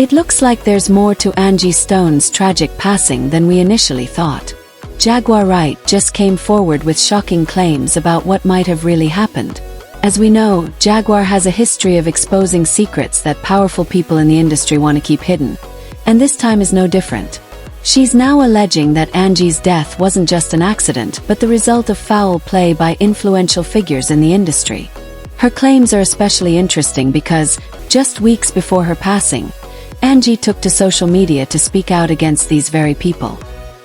It looks like there's more to Angie Stone's tragic passing than we initially thought. Jaguar Wright just came forward with shocking claims about what might have really happened. As we know, Jaguar has a history of exposing secrets that powerful people in the industry want to keep hidden. And this time is no different. She's now alleging that Angie's death wasn't just an accident but the result of foul play by influential figures in the industry. Her claims are especially interesting because, just weeks before her passing, Angie took to social media to speak out against these very people.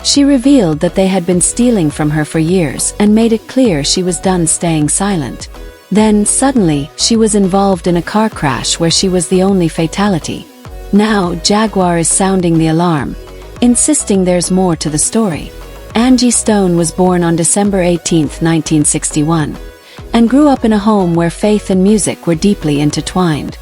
She revealed that they had been stealing from her for years and made it clear she was done staying silent. Then, suddenly, she was involved in a car crash where she was the only fatality. Now, Jaguar is sounding the alarm, insisting there's more to the story. Angie Stone was born on December 18, 1961, and grew up in a home where faith and music were deeply intertwined.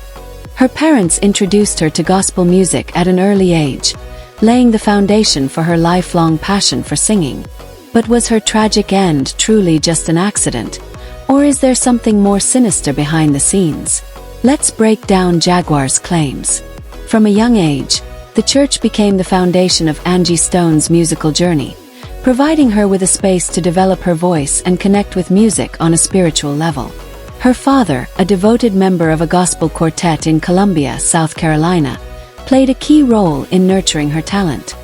Her parents introduced her to gospel music at an early age, laying the foundation for her lifelong passion for singing. But was her tragic end truly just an accident? Or is there something more sinister behind the scenes? Let's break down Jaguar's claims. From a young age, the church became the foundation of Angie Stone's musical journey, providing her with a space to develop her voice and connect with music on a spiritual level. Her father, a devoted member of a gospel quartet in Columbia, South Carolina, played a key role in nurturing her talent.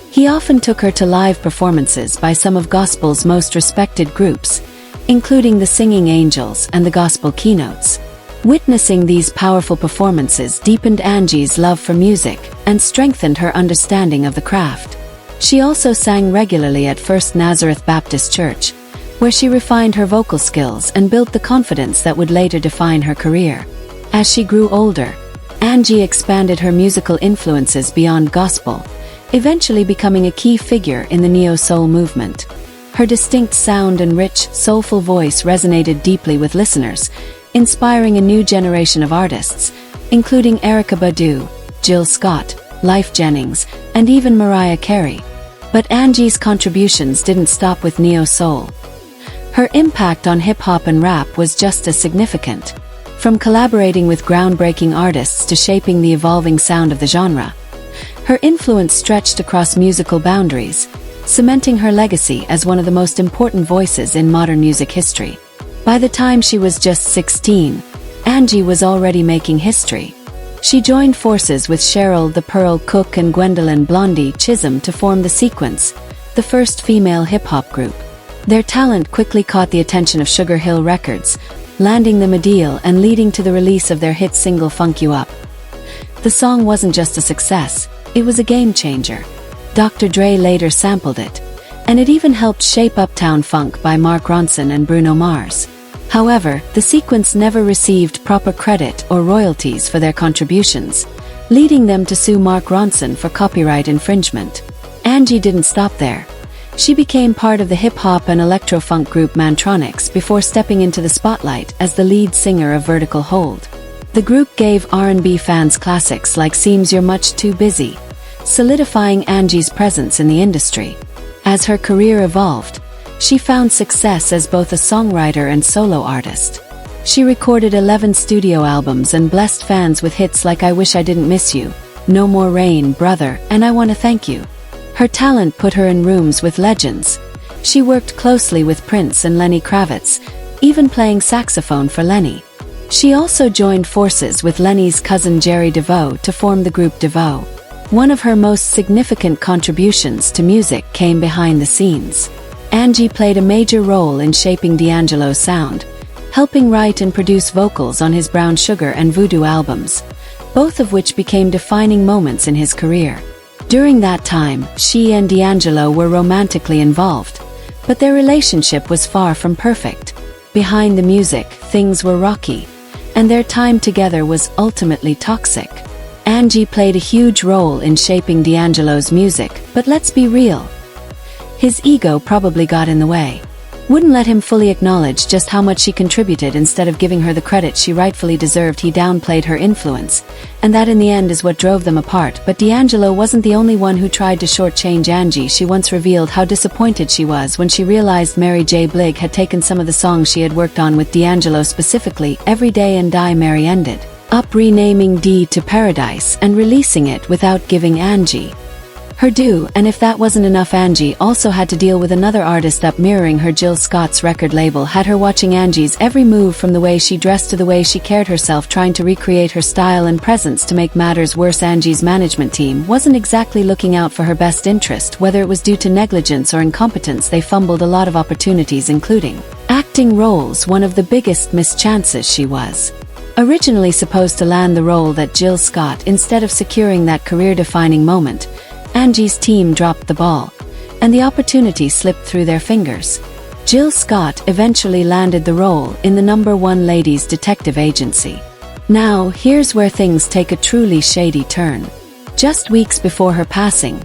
He often took her to live performances by some of gospel's most respected groups, including the Singing Angels and the Gospel Keynotes. Witnessing these powerful performances deepened Angie's love for music and strengthened her understanding of the craft. She also sang regularly at First Nazareth Baptist Church, where she refined her vocal skills and built the confidence that would later define her career. As she grew older, Angie expanded her musical influences beyond gospel, eventually becoming a key figure in the neo-soul movement. Her distinct sound and rich, soulful voice resonated deeply with listeners, inspiring a new generation of artists, including Erykah Badu, Jill Scott, Lyfe Jennings, and even Mariah Carey. But Angie's contributions didn't stop with neo-soul. Her impact on hip-hop and rap was just as significant. From collaborating with groundbreaking artists to shaping the evolving sound of the genre, her influence stretched across musical boundaries, cementing her legacy as one of the most important voices in modern music history. By the time she was just 16, Angie was already making history. She joined forces with Cheryl the Pearl Cook and Gwendolyn Blondie Chisholm to form The Sequence, the first female hip-hop group. Their talent quickly caught the attention of Sugar Hill Records, landing them a deal and leading to the release of their hit single Funk You Up. The song wasn't just a success, it was a game-changer. Dr. Dre later sampled it, and it even helped shape Uptown Funk by Mark Ronson and Bruno Mars. However, The Sequence never received proper credit or royalties for their contributions, leading them to sue Mark Ronson for copyright infringement. Angie didn't stop there. She became part of the hip-hop and electro-funk group Mantronix before stepping into the spotlight as the lead singer of Vertical Hold. The group gave R&B fans classics like Seems You're Much Too Busy, solidifying Angie's presence in the industry. As her career evolved, she found success as both a songwriter and solo artist. She recorded 11 studio albums and blessed fans with hits like I Wish I Didn't Miss You, No More Rain, Brother, and I Wanna Thank You. Her talent put her in rooms with legends. She worked closely with Prince and Lenny Kravitz, even playing saxophone for Lenny. She also joined forces with Lenny's cousin Jerry DeVoe to form the group DeVoe. One of her most significant contributions to music came behind the scenes. Angie played a major role in shaping D'Angelo's sound, helping write and produce vocals on his Brown Sugar and Voodoo albums, both of which became defining moments in his career. During that time, she and D'Angelo were romantically involved, but their relationship was far from perfect. Behind the music, things were rocky, and their time together was ultimately toxic. Angie played a huge role in shaping D'Angelo's music, but let's be real. His ego probably got in the way. Wouldn't let him fully acknowledge just how much she contributed. Instead of giving her the credit she rightfully deserved, he downplayed her influence, and that in the end is what drove them apart. But D'Angelo wasn't the only one who tried to shortchange Angie. She once revealed how disappointed she was when she realized Mary J. Blige had taken some of the songs she had worked on with D'Angelo, specifically Every Day and Die Mary Ended. up renaming D to Paradise and releasing it without giving Angie her due. And if that wasn't enough, Angie also had to deal with another artist up mirroring her. Jill Scott's record label had her watching Angie's every move, from the way she dressed to the way she carried herself, trying to recreate her style and presence. To make matters worse, Angie's management team wasn't exactly looking out for her best interest. Whether it was due to negligence or incompetence, they fumbled a lot of opportunities, including acting roles, one of the biggest mischances. She was originally supposed to land the role that Jill Scott. Instead of securing that career-defining moment, Angie's team dropped the ball, and the opportunity slipped through their fingers. Jill Scott eventually landed the role in the #1 ladies detective agency. Now, here's where things take a truly shady turn. Just weeks before her passing,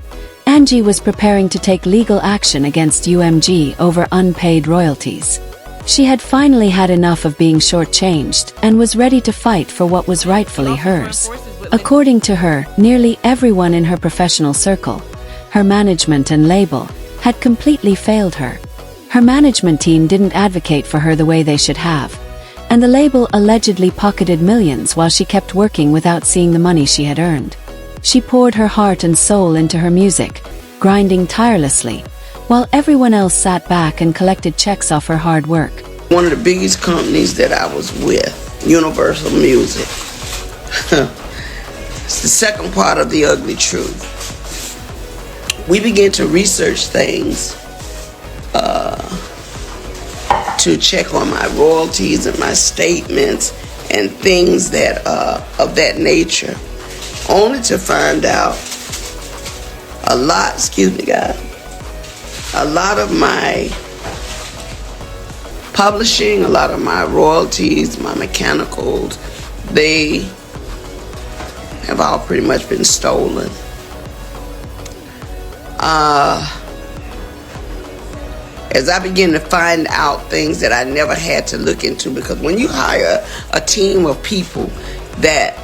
Angie was preparing to take legal action against UMG over unpaid royalties. She had finally had enough of being shortchanged and was ready to fight for what was rightfully hers. According to her, nearly everyone in her professional circle, her management and label, had completely failed her. Her management team didn't advocate for her the way they should have, and the label allegedly pocketed millions while she kept working without seeing the money she had earned. She poured her heart and soul into her music, grinding tirelessly, while everyone else sat back and collected checks off her hard work. One of the biggest companies that I was with, Universal Music. It's the second part of the ugly truth. We began to research things to check on my royalties and my statements and things that of that nature, only to find out a lot of my publishing, a lot of my royalties, my mechanicals, they have all pretty much been stolen. As I begin to find out things that I never had to look into, because when you hire a team of people that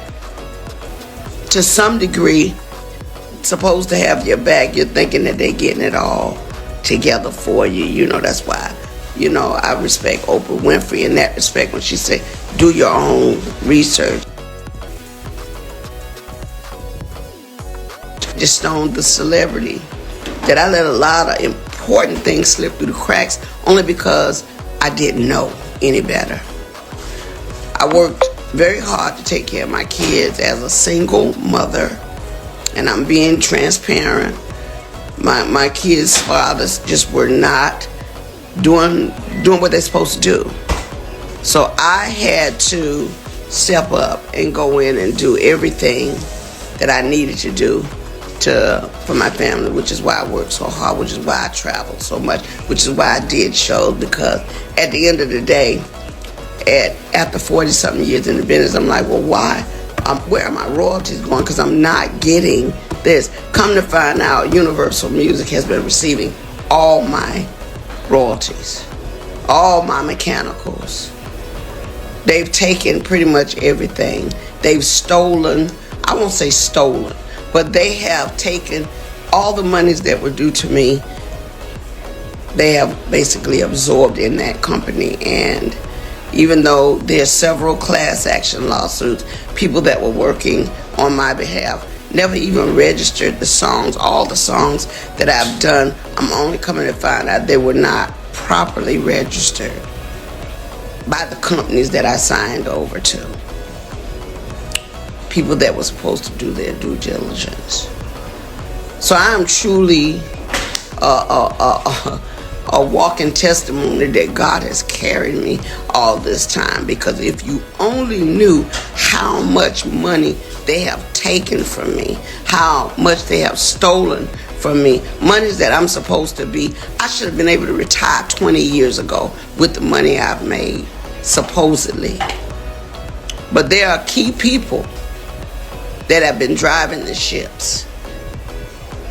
to some degree supposed to have your back, you're thinking that they're getting it all together for you. You know, that's why, you know, I respect Oprah Winfrey in that respect when she said, do your own research. Just Stone, the celebrity, that I let a lot of important things slip through the cracks only because I didn't know any better. I worked very hard to take care of my kids as a single mother, and I'm being transparent. My kids' fathers just were not doing what they're supposed to do. So I had to step up and go in and do everything that I needed to do for my family, which is why I worked so hard, which is why I traveled so much, which is why I did shows, because at the end of the day, after 40-something years in the business, I'm like, well, why? Where are my royalties going? Because I'm not getting this. Come to find out, Universal Music has been receiving all my royalties, all my mechanicals. They've taken pretty much everything. They've stolen, I won't say stolen, but they have taken all the monies that were due to me. They have basically absorbed in that company. And even though there's several class action lawsuits, people that were working on my behalf never even registered the songs. All the songs that I've done, I'm only coming to find out they were not properly registered by the companies that I signed over to. People that were supposed to do their due diligence. So I am truly a walking testimony that God has carried me all this time. Because if you only knew how much money they have taken from me, how much they have stolen from me, monies that I'm supposed to be, I should have been able to retire 20 years ago with the money I've made, supposedly. But there are key people that have been driving the ships.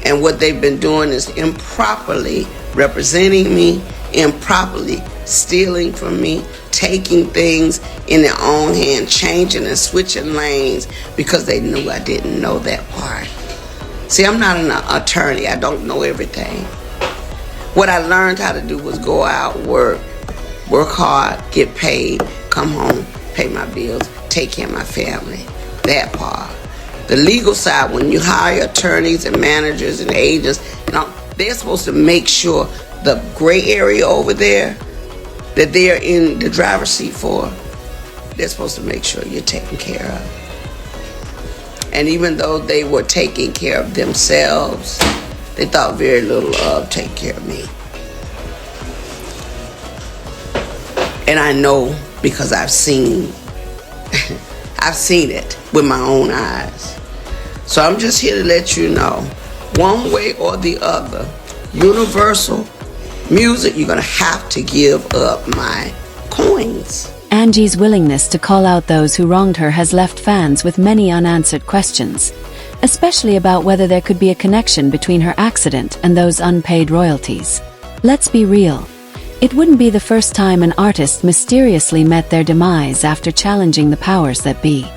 And what they've been doing is improperly representing me, improperly stealing from me, taking things in their own hand, changing and switching lanes because they knew I didn't know that part. See, I'm not an attorney. I don't know everything. What I learned how to do was go out, work hard, get paid, come home, pay my bills, take care of my family. That part. The legal side, when you hire attorneys and managers and agents, they're supposed to make sure the gray area over there that they're in the driver's seat for, they're supposed to make sure you're taken care of. And even though they were taking care of themselves, they thought very little of taking care of me. And I know because I've seen it with my own eyes. So I'm just here to let you know, one way or the other, Universal Music, you're going to have to give up my coins. Angie's willingness to call out those who wronged her has left fans with many unanswered questions, especially about whether there could be a connection between her accident and those unpaid royalties. Let's be real. It wouldn't be the first time an artist mysteriously met their demise after challenging the powers that be.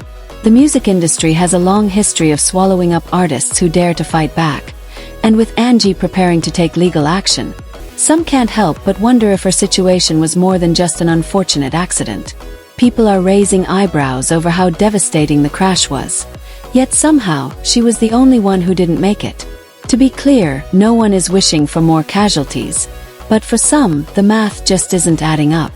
The music industry has a long history of swallowing up artists who dare to fight back, and with Angie preparing to take legal action, some can't help but wonder if her situation was more than just an unfortunate accident. People are raising eyebrows over how devastating the crash was, yet somehow she was the only one who didn't make it. To be clear, no one is wishing for more casualties, but for some, the math just isn't adding up.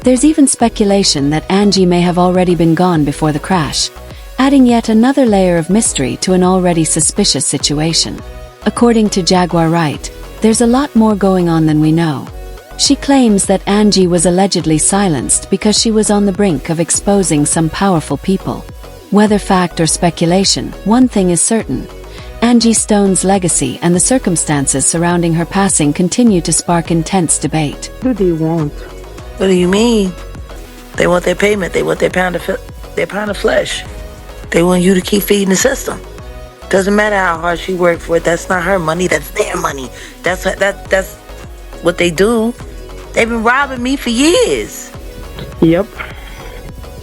There's even speculation that Angie may have already been gone before the crash, adding yet another layer of mystery to an already suspicious situation. According to Jaguar Wright, there's a lot more going on than we know. She claims that Angie was allegedly silenced because she was on the brink of exposing some powerful people. Whether fact or speculation, one thing is certain. Angie Stone's legacy and the circumstances surrounding her passing continue to spark intense debate. What do they want? What do you mean? They want their payment. They want their pound of flesh. They want you to keep feeding the system. Doesn't matter how hard she worked for it. That's not her money. That's their money. That's what they do. They've been robbing me for years. Yep.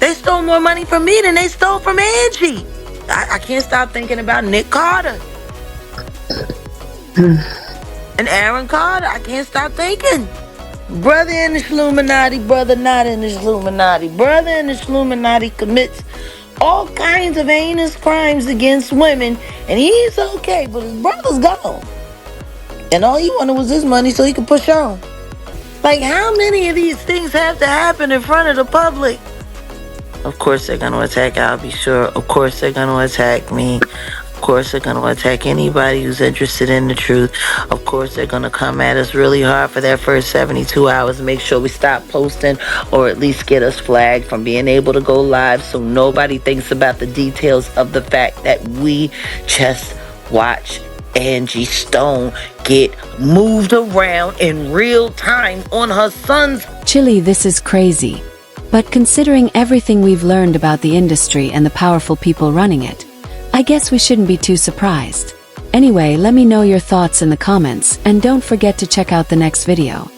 They stole more money from me than they stole from Angie. I can't stop thinking about Nick Carter. And Aaron Carter. I can't stop thinking. Brother in the Illuminati, brother not in the Illuminati. Brother in the Illuminati commits all kinds of heinous crimes against women, and he's okay, but his brother's gone. And all he wanted was his money so he could push on. Like, how many of these things have to happen in front of the public? Of course they're going to attack, I'll be sure. Of course they're going to attack me. Of course they're going to attack anybody who's interested in the truth. Of course they're going to come at us really hard for that first 72 hours and make sure we stop posting, or at least get us flagged from being able to go live, so nobody thinks about the details of the fact that we just watch Angie Stone get moved around in real time on her son's. Chili, this is crazy. But considering everything we've learned about the industry and the powerful people running it, I guess we shouldn't be too surprised. Anyway, let me know your thoughts in the comments, and don't forget to check out the next video.